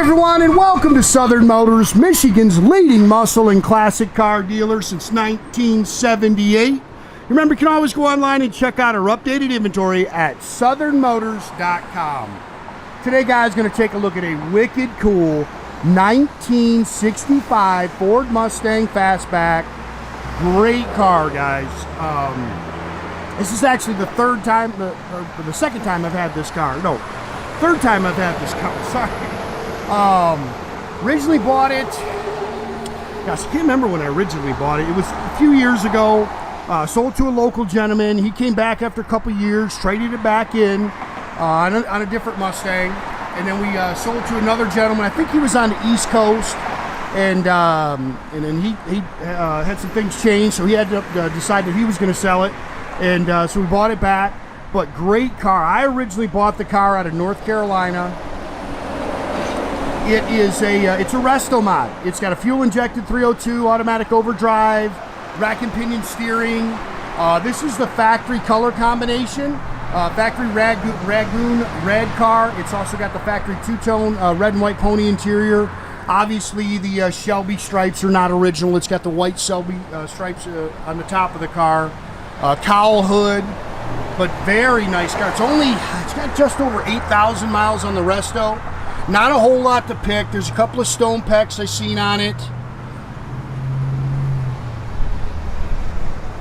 everyone, and welcome to Southern Motors, Michigan's leading muscle and classic car dealer since 1978. Remember, you can always go online and check out our updated inventory at southernmotors.com. Today, guys, going to take a look at a wicked cool 1965 Ford Mustang Fastback. Great car, guys. This is actually the third time, the second time I've had this car. No, third time I've had this car. Sorry. Originally bought it. Gosh, I can't remember when I originally bought it. It was a few years ago. Sold to a local gentleman. He came back after a couple years, traded it back in on a different Mustang, and then we sold to another gentleman. I think he was on the East Coast, and then he had some things change, so he had to decide that he was going to sell it, and so we bought it back. But great car. I originally bought the car out of North Carolina. It is it's a resto mod. It's got a fuel injected 302 automatic overdrive, rack and pinion steering. This is the factory color combination. Factory Rangoon red car. It's also got the factory two-tone red and white pony interior. Obviously, the Shelby stripes are not original. It's got the white Shelby stripes on the top of the car. Cowl hood, but very nice car. It's got just over 8,000 miles on the resto. Not a whole lot to pick. There's a couple of stone pecks I seen on it.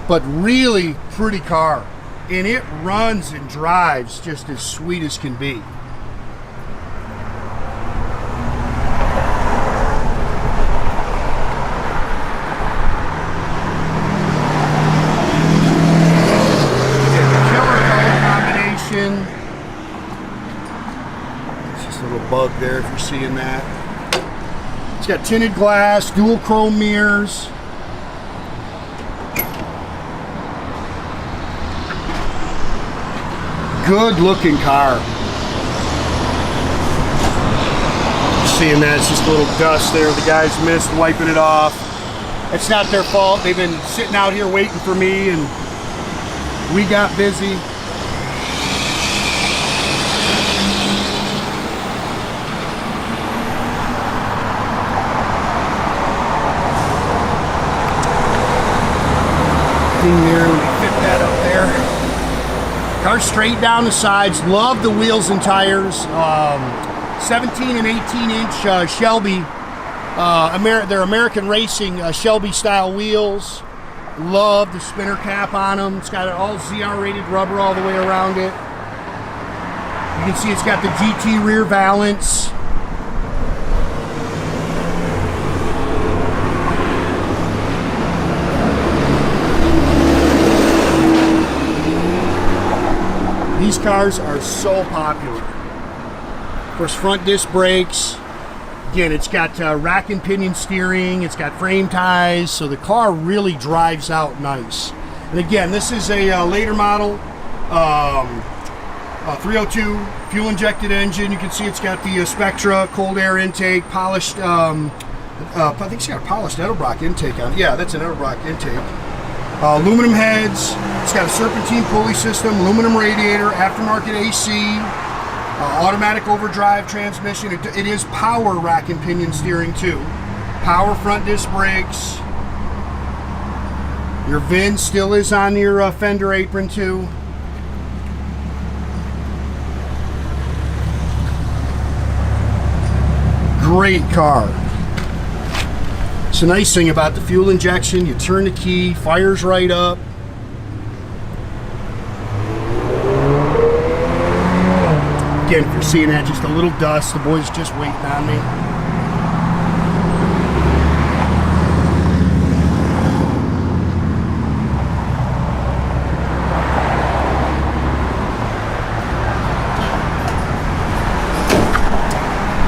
But really pretty car. And it runs and drives just as sweet as can be. Killer color combination. Bug there if you're seeing that. It's got tinted glass, dual chrome mirrors. Good looking car. Seeing that, it's just a little dust there. The guys missed wiping it off. It's not their fault. They've been sitting out here waiting for me, and we got busy. There, we fit that up there. Car straight down the sides. Love the wheels and tires. 17 and 18 inch Shelby. They're American Racing Shelby style wheels. Love the spinner cap on them. It's got all ZR rated rubber all the way around it. You can see it's got the GT rear valence. These cars are so popular. Of course, front disc brakes. Again, it's got rack and pinion steering. It's got frame ties, so the car really drives out nice. And again, this is a later model, 302 fuel injected engine. You can see it's got the Spectra cold air intake, polished. I think it's got a polished Edelbock intake on it. Yeah, that's an Edelbock intake. Aluminum heads. It's got a serpentine pulley system, aluminum radiator, aftermarket AC, automatic overdrive transmission. It is power rack and pinion steering too. Power front disc brakes. Your VIN still is on your fender apron too. Great car. It's a nice thing about the fuel injection. You turn the key, fires right up. Again, if you're seeing that, just a little dust. The boys just waiting on me.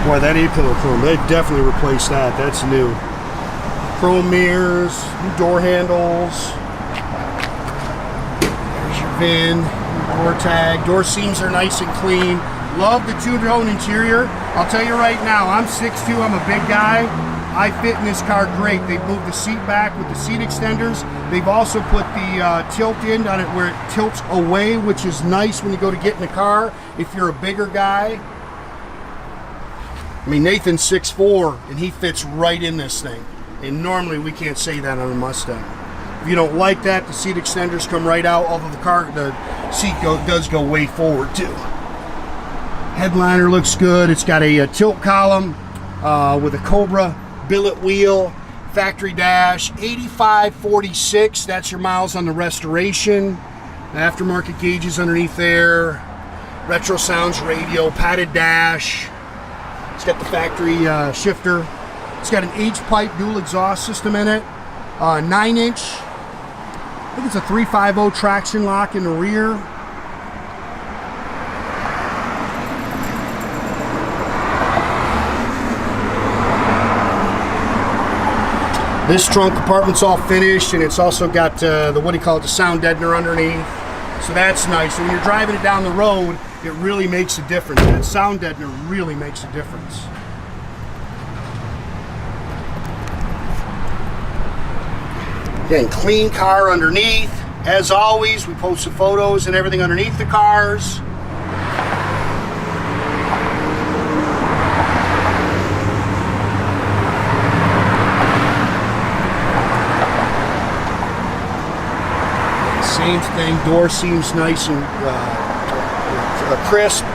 Boy, that A-pillar chrome, they definitely replaced that. That's new. Chrome mirrors, new door handles. There's your VIN, door tag. Door seams are nice and clean. Love the two-tone interior. I'll tell you right now, I'm 6'2", I'm a big guy. I fit in this car great. They've moved the seat back with the seat extenders. They've also put the tilt in on it where it tilts away, which is nice when you go to get in the car if you're a bigger guy. I mean, Nathan's 6'4", and he fits right in this thing. And normally we can't say that on a Mustang. If you don't like that, the seat extenders come right out, although the seat does go way forward too. Headliner looks good. It's got a tilt column with a Cobra billet wheel, factory dash, 8546. That's your miles on the restoration. The aftermarket gauges underneath there. Retrosounds radio, padded dash. It's got the factory shifter. It's got an H-pipe dual exhaust system in it. 9-inch. I think it's a 350 traction lock in the rear. This trunk compartment's all finished, and it's also got the, what do you call it, the sound deadener underneath. So that's nice. So when you're driving it down the road, it really makes a difference. That sound deadener really makes a difference. Again, clean car underneath. As always, we post the photos and everything underneath the cars. Same thing, door seems nice and crisp.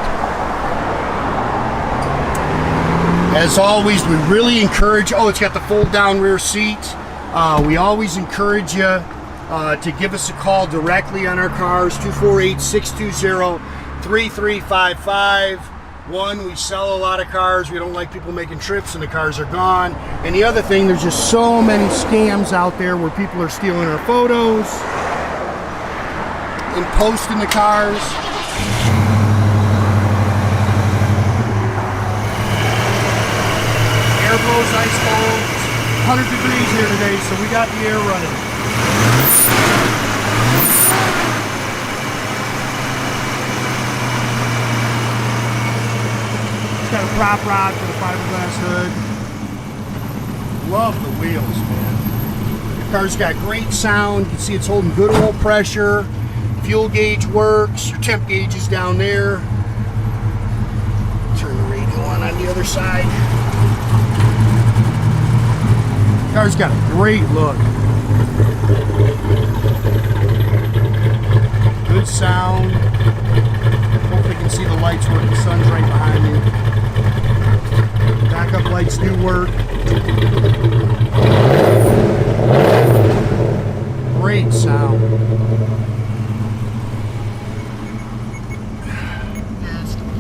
As always, we really encourage, oh, it's got the fold down rear seat. We always encourage you to give us a call directly on our cars, 248-620-3355. One, we sell a lot of cars. We don't like people making trips and the cars are gone. And the other thing, there's just so many scams out there where people are stealing our photos and posting the cars. Air blows ice cold. 100 degrees here today, so we got the air running. It's got a prop rod for the fiberglass hood. Love the wheels, man. The car's got great sound. You can see it's holding good oil pressure. Fuel gauge works. Your temp gauge is down there. Turn the radio on the other side. Car's got a great look. Good sound. Hopefully you can see the lights work. The sun's right behind me. Backup lights do work. Great sound.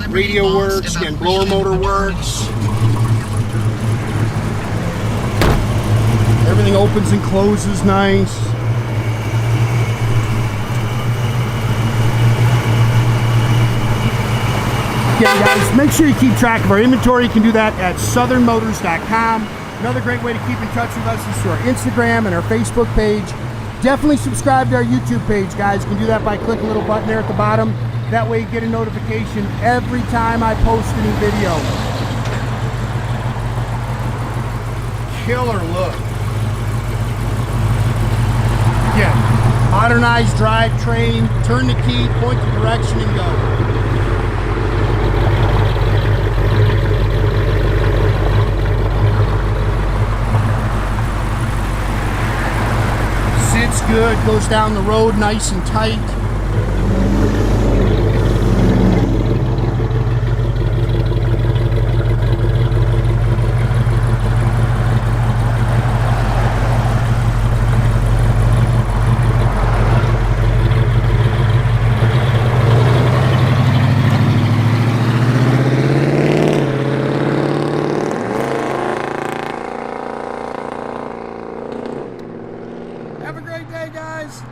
Radio works, again, blower motor works. Everything opens and closes nice. Again, guys, make sure you keep track of our inventory. You can do that at southernmotors.com. Another great way to keep in touch with us is through our Instagram and our Facebook page. Definitely subscribe to our YouTube page, guys. You can do that by clicking a little button there at the bottom. That way you get a notification every time I post a new video. Killer look. Again, modernized drivetrain, turn the key, point the direction, and go. Sits good, goes down the road nice and tight. Have a great day, guys.